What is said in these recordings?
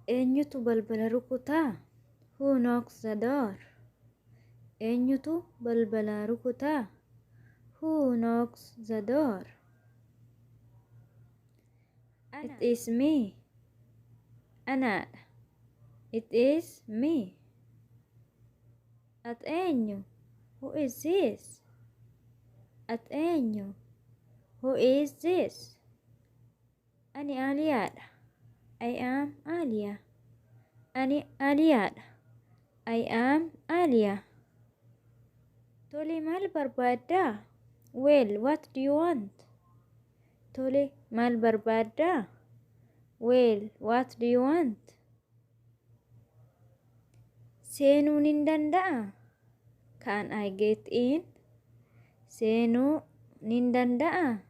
Eenyutu balbala rukutaa? Who knocks the door? Eenyutu balbala rukutaa? Who knocks the door? It is me. Anaadha. It is me. At eenyu? Who is this? At eenyu? Who is this? Ani Aliyaadha. I am Aliya. Ani Aliyaadha. I am Aliya. Tole, maal barbaaddaa? Well, what do you want? Tole, maal barbaaddaa? Well, what do you want? Seenuun hin danda'a? Can I get in? Seenuu nin danda'a?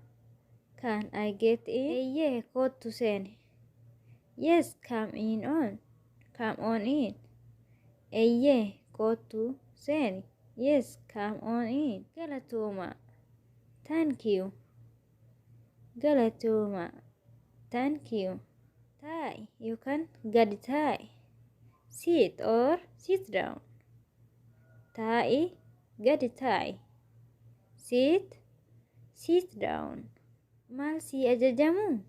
Can I get in? Eeyyee, kottu seeni. Yes, come in on. Come on in. Eeyyee, kottu seeni. Yes, come on in. Galatooma. Thank you. Galatooma. Thank you. Taa'e yookaan gadi taa'e. Sit or sit down. Taa'e, gadi taa'e. Sit down. Maal si ajajamu?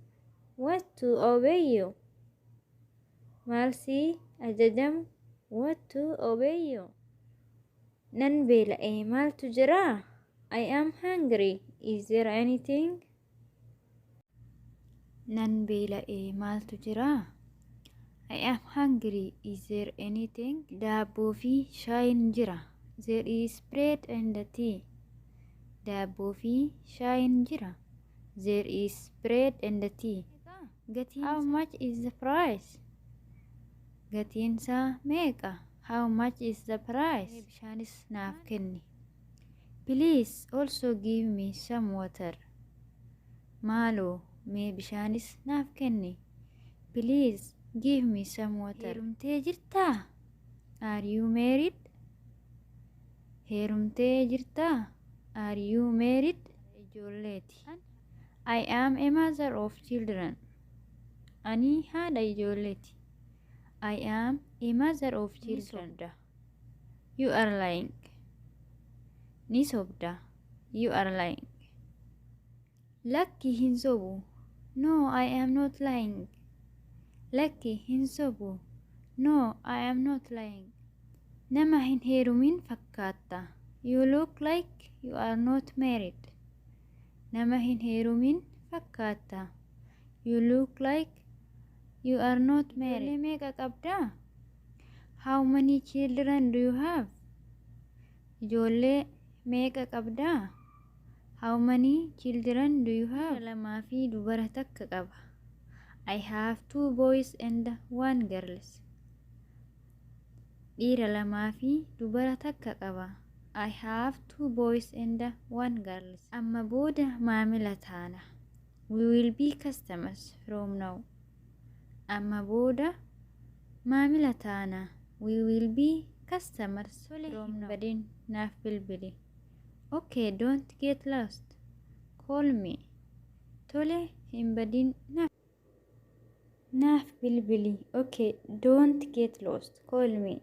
What to obey you? Maal si ajajamu? What to obey you? Nan beela'ee maaltu jira? I am hungry. Is there anything? Nan beela'ee maaltu jira? I am hungry. Is there anything? Daabboo fi shaayin jira. There is bread and tea. Daabboo fi shaayin jira. There is bread and tea. How much is the price? Gatiinsaa meeqa? How much is the price? Bishaanis naaf kenni. Please also give me some water. Maaloo mee bishaanis naaf kenni. Please give me some water. Heerumtee jirtaa? Are you married? Heerumtee jirtaa? Are you married? Ijoolleeti. I am a mother of children. Ani haadha ijoolleeti. I am a mother of children. You are lying. Ni sobda. You are lying. Lakki hin sobu. No, I am not lying. Lakki hin sobu. No, I am not lying. Nama hin heerumin fakkaatta. You look like you are not married. Nama hin heerumin fakkaatta. You look like you are not married. Ijoollee meeqa qabdaa? How many children do you have? Ijoollee meeqa qabdaa? How many children do you have? Dhiira lamaa fi dubara takka qaba. I have 2 boys and 1 girl. Dhiira lamaa fi dubara takka qaba. I have 2 boys and 1 girl. Amma booda maamila taana. We will be customers from now. Amma booda maamila taana. We will be customers from now. Badin naaf bilbili. Okay, don't get lost. Call me. Tole, hin badin naaf bilbili. Okay, don't get lost. Call me.